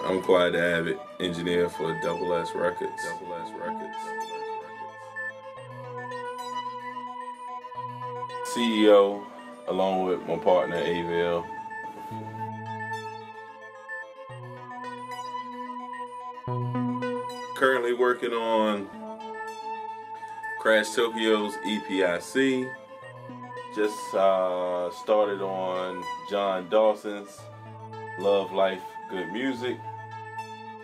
I'm Quiet The Abbot, engineer for Double S Records. Double S Records. CEO, along with my partner Avil. Currently working on Crash Tokyo's EPIC. Just started on John Dawson's Love, Life, Good Music.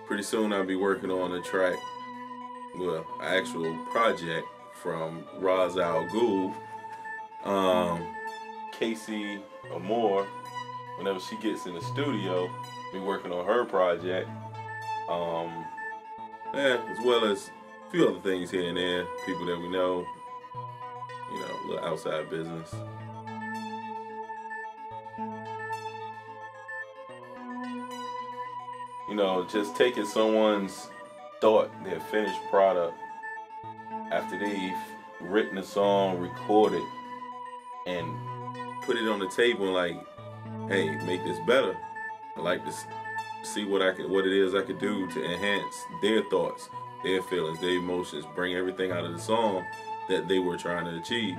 Pretty soon I'll be working on a track, well, an actual project from Ra's al Ghul. Casey Amore, whenever she gets in the studio, be working on her project. As well as a few other things here and there, people that we know, a little outside business. Just taking someone's thought, their finished product, after they've written a song, recorded, and put it on the table and like, hey, make this better. I like to see what it is I could do to enhance their thoughts, their feelings, their emotions, bring everything out of the song that they were trying to achieve.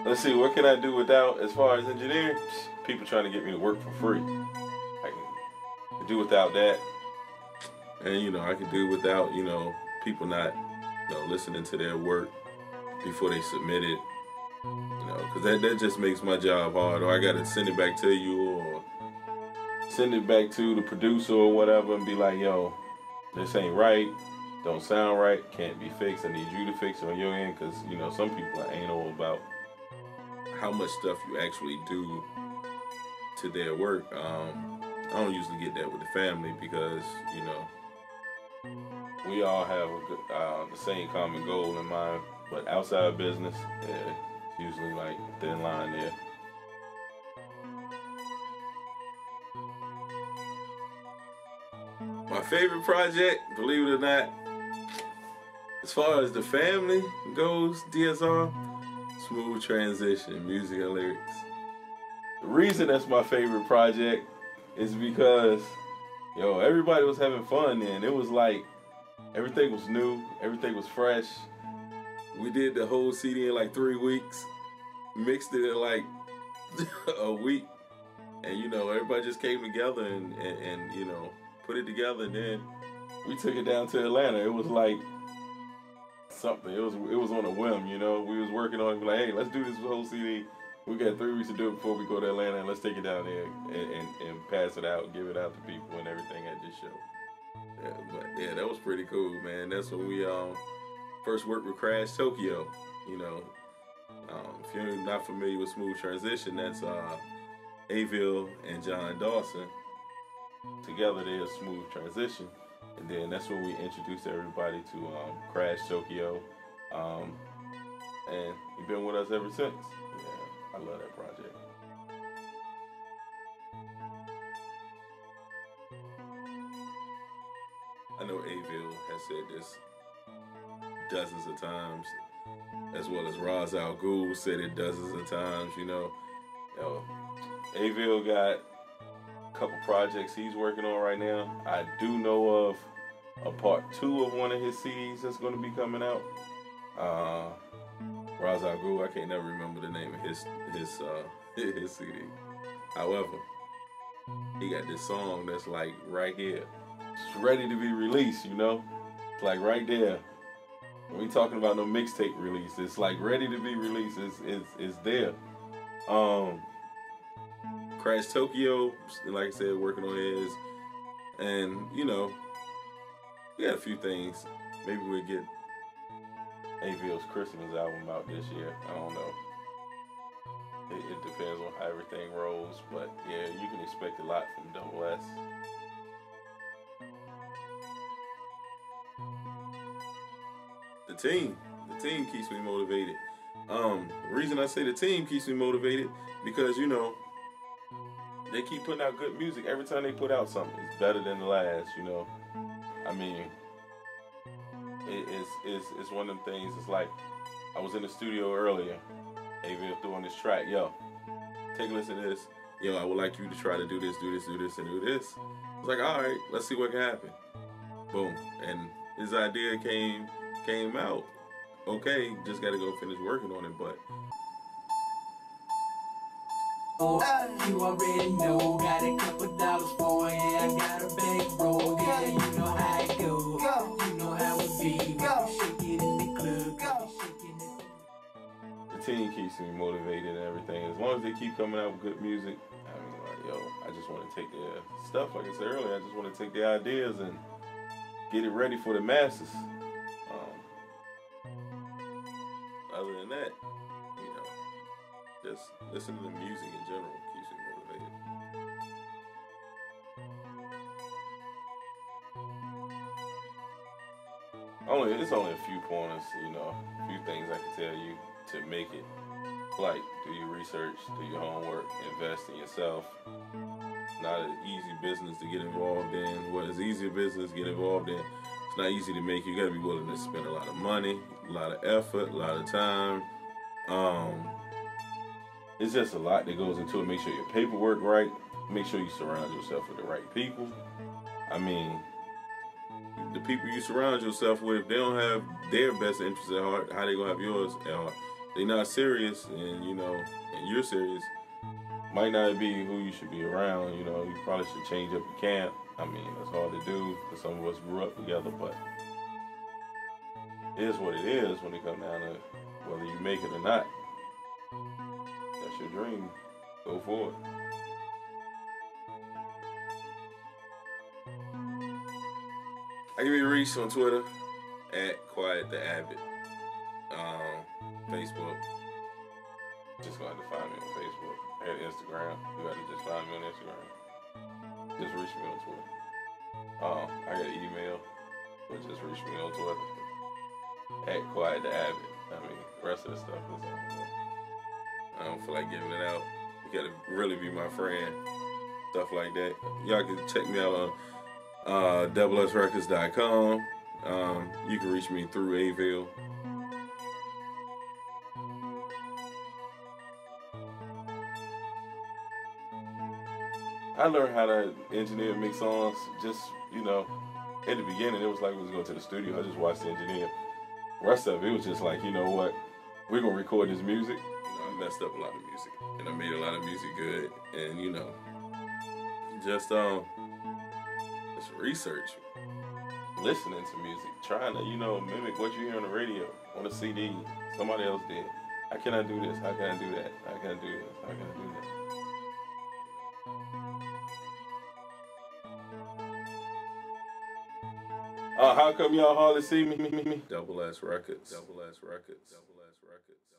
Let's see, what can I do without, as far as engineering? People trying to get me to work for free. I can do without that. And, I can do without, people not, listening to their work before they submit it. Because that just makes my job hard. Or I got to send it back to you or send it back to the producer or whatever and be like, yo, this ain't right, don't sound right, can't be fixed. I need you to fix it on your end because, some people are anal about how much stuff you actually do to their work. I don't usually get that with the family because, we all have the same common goal in mind. But outside business, yeah, it's usually like a thin line there. My favorite project, believe it or not, as far as the family goes, DSR, Smooth Transition, music and lyrics. The reason that's my favorite project is because, everybody was having fun then. It was like, everything was new, everything was fresh. We did the whole CD in like 3 weeks, mixed it in like a week, and everybody just came together and put it together, and then we took it down to Atlanta. It was like something. It was on a whim, We was working on it, like, hey, let's do this whole CD. We got 3 weeks to do it before we go to Atlanta, and let's take it down there and pass it out, give it out to people and everything at this show. Yeah, but yeah, that was pretty cool, man. That's when we first worked with Crash Tokyo. If you're not familiar with Smooth Transition, that's Avil and John Dawson. Together they're Smooth Transition. And then that's when we introduced everybody to Crash Tokyo. And you've been with us ever since. Yeah, I love that project. I know Avil has said this dozens of times, as well as Ra's al Ghul said it dozens of times, Avil got a couple projects he's working on right now. I do know of a part 2 of one of his CDs that's going to be coming out. Ra's al Ghul, I can't never remember the name of his CD. However, he got this song that's like right here. It's ready to be released, It's like right there. We ain't talking about no mixtape release. It's like ready to be released. It's there. Crash Tokyo, like I said, working on his. And, we got a few things. Maybe we'll get Avil's Christmas album out this year. I don't know. It depends on how everything rolls. But, yeah, you can expect a lot from Double S. The team keeps me motivated. The reason I say the team keeps me motivated because they keep putting out good music. Every time they put out something, it's better than the last. I mean, it's one of them things. It's like I was in the studio earlier Avil threw on this track, yo, take a listen to this. Yo, I would like you to try to do this, do this, do this, and do this. I was like, all right, let's see what can happen. Boom. And his idea came out. Okay, just got to go finish working on it, but you already know, got a couple dollars for it, yeah, I got a bankroll, yeah, you know how it go, you know how it be, shake it in the club, shaking it. The team keeps me motivated and everything. As long as they keep coming out with good music, I mean, like, yo, I just want to take their stuff, like I said earlier, I just want to take their ideas and get it ready for the masses. Other than that, you know, just listening to music in general keeps me motivated. It's only a few pointers, you know, a few things I can tell you to make it. Like, do your research, do your homework, invest in yourself. Not an easy business to get involved in. What is easy business to get involved in? It's not easy to make. You got to be willing to spend a lot of money, a lot of effort, a lot of time. It's just a lot that goes into it. Make sure your paperwork right. Make sure you surround yourself with the right people. I mean, the people you surround yourself with, if they don't have their best interests at heart, how they gonna have yours at heart? They not serious, and you know, and you're serious. Might not be who you should be around. You know, you probably should change up your camp. I mean, that's hard to do because some of us grew up together, but it is what it is when it comes down to whether you make it or not. That's your dream. Go for it. I can be reached on Twitter at Quiet The Abbot. Facebook. Just gonna have to find me on Facebook. And Instagram. You gotta just find me on Instagram. Just reach me on Twitter. I got an email, but just reach me on Twitter at Quiet The Abbot. I mean, the rest of the stuff is I don't feel like giving it out. You gotta really be my friend. Stuff like that. Y'all can check me out on doublesrecords.com. You can reach me through Avil. I learned how to engineer and mix songs just, you know, at the beginning, it was like we was going to the studio. I just watched the engineer. The rest of it was just like, you know what, we're going to record this music. You know, I messed up a lot of music, and I made a lot of music good. And, you know, just research, listening to music, trying to, you know, mimic what you hear on the radio, on a CD, somebody else did. How can I do this? How can I do that? How can I do this? How can I do that? How come y'all hardly see me? Double S Records. Double S Records. Double S Records.